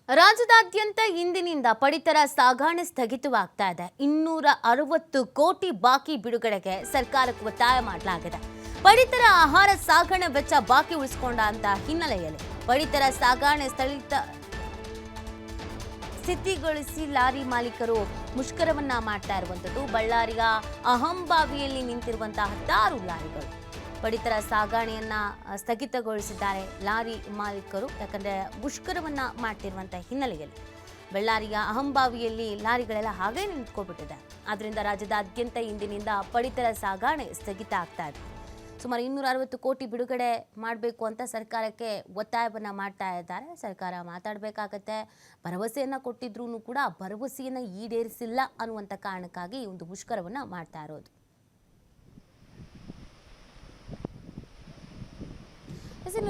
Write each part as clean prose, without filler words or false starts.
ರಾಜ್ಯದಾದ್ಯಂತ ಇಂದಿನಿಂದ ಪಡಿತರ ಸಾಗಣೆ ಸ್ಥಗಿತವಾಗ್ತಾ ಇದೆ. 260 ಕೋಟಿ ಬಾಕಿ ಬಿಡುಗಡೆಗೆ ಸರ್ಕಾರಕ್ಕೆ ಒತ್ತಾಯ ಮಾಡಲಾಗಿದೆ. ಪಡಿತರ ಆಹಾರ ಸಾಗಣೆ ವೆಚ್ಚ ಬಾಕಿ ಉಳಿಸಿಕೊಂಡ ಅಂತ ಹಿನ್ನೆಲೆಯಲ್ಲಿ ಪಡಿತರ ಸಾಗಣೆ ಸ್ಥಿತಿಗೊಳಿಸಿ ಲಾರಿ ಮಾಲೀಕರು ಮುಷ್ಕರವನ್ನ ಮಾಡ್ತಾ ಇರುವಂತದ್ದು. ಬಳ್ಳಾರಿಯ ಅಹಂಬಾವಿಯಲ್ಲಿ ನಿಂತಿರುವಂತಹ 10 ಲಾರಿಗಳು ಪಡಿತರ ಸಾಗಣೆಯನ್ನ ಸ್ಥಗಿತಗೊಳಿಸಿದ್ದಾರೆ ಲಾರಿ ಮಾಲೀಕರು. ಯಾಕಂದ್ರೆ ಮುಷ್ಕರವನ್ನ ಮಾಡ್ತಿರುವಂತಹ ಹಿನ್ನೆಲೆಯಲ್ಲಿ ಬಳ್ಳಾರಿಯ ಅಹಂಬಾವಿಯಲ್ಲಿ ಲಾರಿಗಳೆಲ್ಲ ಹಾಗೆ ನಿಂತ್ಕೊಬಿಟ್ಟಿದೆ. ಆದ್ರಿಂದ ರಾಜ್ಯದಾದ್ಯಂತ ಇಂದಿನಿಂದ ಪಡಿತರ ಸಾಗಣೆ ಸ್ಥಗಿತ ಆಗ್ತಾ ಇದೆ. ಸುಮಾರು 260 ಕೋಟಿ ಬಿಡುಗಡೆ ಮಾಡಬೇಕು ಅಂತ ಸರ್ಕಾರಕ್ಕೆ ಒತ್ತಾಯವನ್ನು ಮಾಡ್ತಾ ಇದ್ದಾರೆ. ಸರ್ಕಾರ ಮಾತಾಡಬೇಕಾಗತ್ತೆ. ಭರವಸೆಯನ್ನು ಕೊಟ್ಟಿದ್ರೂ ಕೂಡ ಭರವಸೆಯನ್ನು ಈಡೇರಿಸಿಲ್ಲ ಅನ್ನುವಂಥ ಕಾರಣಕ್ಕಾಗಿ ಈ ಒಂದು ಮುಷ್ಕರವನ್ನು ಮಾಡ್ತಾ ಇರೋದು.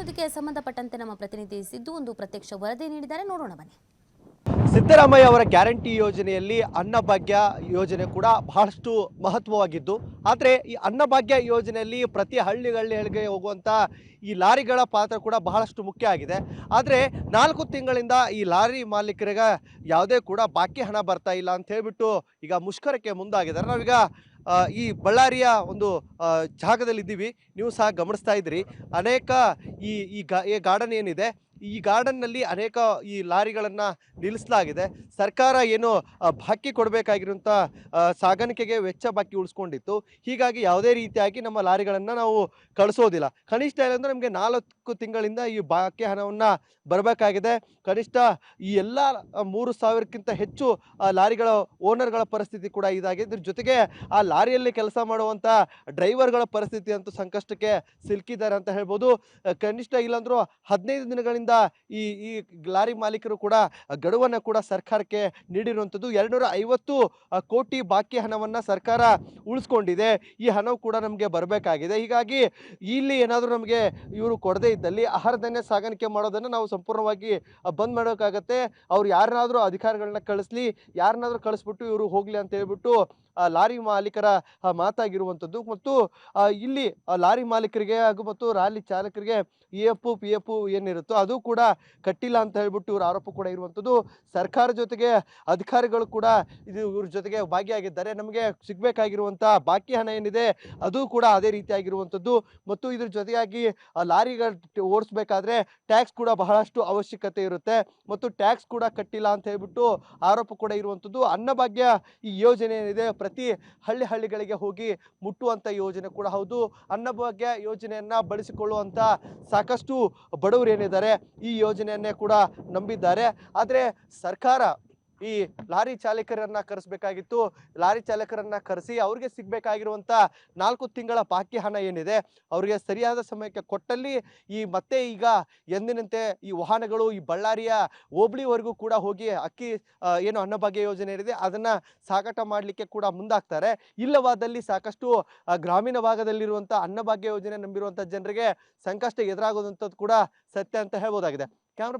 ಇದಕ್ಕೆ ಸಂಬಂಧಪಟ್ಟಂತೆ ನಮ್ಮ ಪ್ರತಿನಿಧಿ ಸಿದ್ದು ಒಂದು ಪ್ರತ್ಯಕ್ಷ ವರದಿ ನೀಡಿದ್ದಾರೆ, ನೋಡೋಣ ಬನ್ನಿ. ಸಿದ್ದರಾಮಯ್ಯ ಅವರ ಗ್ಯಾರಂಟಿ ಯೋಜನೆಯಲ್ಲಿ ಅನ್ನಭಾಗ್ಯ ಯೋಜನೆ ಕೂಡ ಬಹಳಷ್ಟು ಮಹತ್ವವಾಗಿದ್ದು, ಆದರೆ ಈ ಅನ್ನಭಾಗ್ಯ ಯೋಜನೆಯಲ್ಲಿ ಪ್ರತಿ ಹಳ್ಳಿಗಳಿಗೆ ಹೋಗುವಂಥ ಈ ಲಾರಿಗಳ ಪಾತ್ರ ಕೂಡ ಬಹಳಷ್ಟು ಮುಖ್ಯ ಆಗಿದೆ. ಆದರೆ 4 ತಿಂಗಳಿಂದ ಈ ಲಾರಿ ಮಾಲೀಕರಿಗೆ ಯಾವುದೇ ಕೂಡ ಬಾಕಿ ಹಣ ಬರ್ತಾ ಇಲ್ಲ ಅಂತ ಹೇಳ್ಬಿಟ್ಟು ಈಗ ಮುಷ್ಕರಕ್ಕೆ ಮುಂದಾಗಿದ್ದಾರೆ. ನಾವೀಗ ಈ ಬಳ್ಳಾರಿಯ ಒಂದು ಜಾಗದಲ್ಲಿದ್ದೀವಿ. ನೀವು ಸಹ ಗಮನಿಸ್ತಾ ಇದ್ದೀರಿ, ಅನೇಕ ಈ ಗಾರ್ಡನ್ ಏನಿದೆ, ಈ ಗಾರ್ಡನ್ನಲ್ಲಿ ಅನೇಕ ಈ ಲಾರಿಗಳನ್ನು ನಿಲ್ಲಿಸಲಾಗಿದೆ. ಸರ್ಕಾರ ಏನು ಬಾಕಿ ಕೊಡಬೇಕಾಗಿರುವಂಥ ಸಾಗಾಣಿಕೆಗೆ ವೆಚ್ಚ ಬಾಕಿ ಉಳಿಸ್ಕೊಂಡಿತ್ತು. ಹೀಗಾಗಿ ಯಾವುದೇ ರೀತಿಯಾಗಿ ನಮ್ಮ ಲಾರಿಗಳನ್ನು ನಾವು ಕಳಿಸೋದಿಲ್ಲ. ಕನಿಷ್ಠ ಏನಂದರೆ ನಮಗೆ 4 ತಿಂಗಳಿಂದ ಈ ಬಾಕಿ ಹಣವನ್ನು ಬರಬೇಕಾಗಿದೆ. ಕನಿಷ್ಠ ಈ ಎಲ್ಲ 3,000ಕ್ಕಿಂತ ಹೆಚ್ಚು ಲಾರಿಗಳ ಓನರ್ಗಳ ಪರಿಸ್ಥಿತಿ ಕೂಡ ಇದಾಗಿದೆ. ಇದ್ರ ಜೊತೆಗೆ ಆ ಲಾರಿಯಲ್ಲಿ ಕೆಲಸ ಮಾಡುವಂಥ ಡ್ರೈವರ್ಗಳ ಪರಿಸ್ಥಿತಿ ಅಂತೂ ಸಂಕಷ್ಟಕ್ಕೆ ಸಿಲುಕಿದ್ದಾರೆ ಅಂತ ಹೇಳ್ಬೋದು. ಕನಿಷ್ಠ ಇಲ್ಲಾಂದ್ರೂ 15 ದಿನಗಳಿಂದ ಈ ಲಾರಿ ಮಾಲೀಕರು ಕೂಡ ಗಡುವನ್ನು ಕೂಡ ಸರ್ಕಾರಕ್ಕೆ ನೀಡಿರುವಂಥದ್ದು. 250 ಕೋಟಿ ಬಾಕಿ ಹಣವನ್ನು ಸರ್ಕಾರ ಉಳಿಸ್ಕೊಂಡಿದೆ. ಈ ಹಣವು ಕೂಡ ನಮಗೆ ಬರಬೇಕಾಗಿದೆ. ಹೀಗಾಗಿ ಇಲ್ಲಿ ಏನಾದರೂ ನಮಗೆ ಇವರು ಕೊಡದೇ ಇದ್ದಲ್ಲಿ ಆಹಾರ ಧಾನ್ಯ ಸಾಗಾಣಿಕೆ ಮಾಡೋದನ್ನು ನಾವು ಸಂಪೂರ್ಣವಾಗಿ ಬಂದ್ ಮಾಡೋಕ್ಕಾಗತ್ತೆ. ಅವ್ರು ಯಾರನ್ನಾದರೂ ಅಧಿಕಾರಿಗಳನ್ನ ಕಳಿಸ್ಲಿ, ಯಾರನ್ನಾದರೂ ಕಳಿಸ್ಬಿಟ್ಟು ಇವರು ಹೋಗಲಿ ಅಂತ ಹೇಳ್ಬಿಟ್ಟು ಲಾರಿ ಮಾಲೀಕರ ಮಾತಾಗಿರುವಂಥದ್ದು. ಮತ್ತು ಇಲ್ಲಿ ಲಾರಿ ಮಾಲೀಕರಿಗೆ ಹಾಗೂ ಮತ್ತು ಲಾರಿ ಚಾಲಕರಿಗೆ EF PF ಏನಿರುತ್ತೋ ಅದು ಕೂಡ ಕಟ್ಟಿಲ್ಲ ಅಂತ ಹೇಳ್ಬಿಟ್ಟು ಇವ್ರ ಆರೋಪ ಕೂಡ ಇರುವಂಥದ್ದು. ಸರ್ಕಾರ ಜೊತೆಗೆ ಅಧಿಕಾರಿಗಳು ಕೂಡ ಇವ್ರ ಜೊತೆಗೆ ಭಾಗಿಯಾಗಿದ್ದಾರೆ. ನಮಗೆ ಸಿಗಬೇಕಾಗಿರುವಂಥ ಬಾಕಿ ಹಣ ಏನಿದೆ ಅದು ಕೂಡ ಅದೇ ರೀತಿಯಾಗಿರುವಂಥದ್ದು. ಮತ್ತು ಇದ್ರ ಜೊತೆಯಾಗಿ ಲಾರಿಗಳು ಓಡಿಸ್ಬೇಕಾದ್ರೆ ಟ್ಯಾಕ್ಸ್ ಕೂಡ ಬಹಳಷ್ಟು ಅವಶ್ಯಕತೆ ಇರುತ್ತೆ ಮತ್ತು ಟ್ಯಾಕ್ಸ್ ಕೂಡ ಕಟ್ಟಿಲ್ಲ ಅಂತ ಹೇಳ್ಬಿಟ್ಟು ಆರೋಪ ಕೂಡ ಇರುವಂಥದ್ದು. ಅನ್ನಭಾಗ್ಯ ಈ ಯೋಜನೆ ಏನಿದೆ ಪ್ರತಿ ಹಳ್ಳಿಗಳಿಗೆ ಹೋಗಿ ಮುಟ್ಟುವಂಥ ಯೋಜನೆ ಕೂಡ ಹೌದು. ಅನ್ನಭಾಗ್ಯ ಯೋಜನೆಯನ್ನು ಬಳಸಿಕೊಳ್ಳುವಂಥ ಸಾಕಷ್ಟು ಬಡವರು ಏನಿದ್ದಾರೆ ಈ ಯೋಜನೆಯನ್ನೇ ಕೂಡ ನಂಬಿದ್ದಾರೆ. ಆದರೆ ಸರ್ಕಾರ ಈ ಲಾರಿ ಚಾಲಕರನ್ನ ಕರೆಸಬೇಕಾಗಿತ್ತು. ಲಾರಿ ಚಾಲಕರನ್ನ ಕರೆಸಿ ಅವ್ರಿಗೆ ಸಿಗಬೇಕಾಗಿರುವಂಥ 4 ತಿಂಗಳ ಬಾಕಿ ಹಣ ಏನಿದೆ ಅವ್ರಿಗೆ ಸರಿಯಾದ ಸಮಯಕ್ಕೆ ಕೊಟ್ಟಲ್ಲಿ ಮತ್ತೆ ಈಗ ಎಂದಿನಂತೆ ಈ ವಾಹನಗಳು ಈ ಬಳ್ಳಾರಿಯ ಹೋಬಳಿವರೆಗೂ ಕೂಡ ಹೋಗಿ ಅಕ್ಕಿ ಏನು ಅನ್ನಭಾಗ್ಯ ಯೋಜನೆ ಏನಿದೆ ಅದನ್ನು ಸಾಗಾಟ ಮಾಡಲಿಕ್ಕೆ ಕೂಡ ಮುಂದಾಗ್ತಾರೆ. ಇಲ್ಲವಾದಲ್ಲಿ ಸಾಕಷ್ಟು ಗ್ರಾಮೀಣ ಭಾಗದಲ್ಲಿರುವಂಥ ಅನ್ನಭಾಗ್ಯ ಯೋಜನೆ ನಂಬಿರುವಂಥ ಜನರಿಗೆ ಸಂಕಷ್ಟ ಎದುರಾಗೋದಂಥದ್ದು ಕೂಡ ಸತ್ಯ ಅಂತ ಹೇಳ್ಬೋದಾಗಿದೆ. ಕ್ಯಾಮ್ರಾ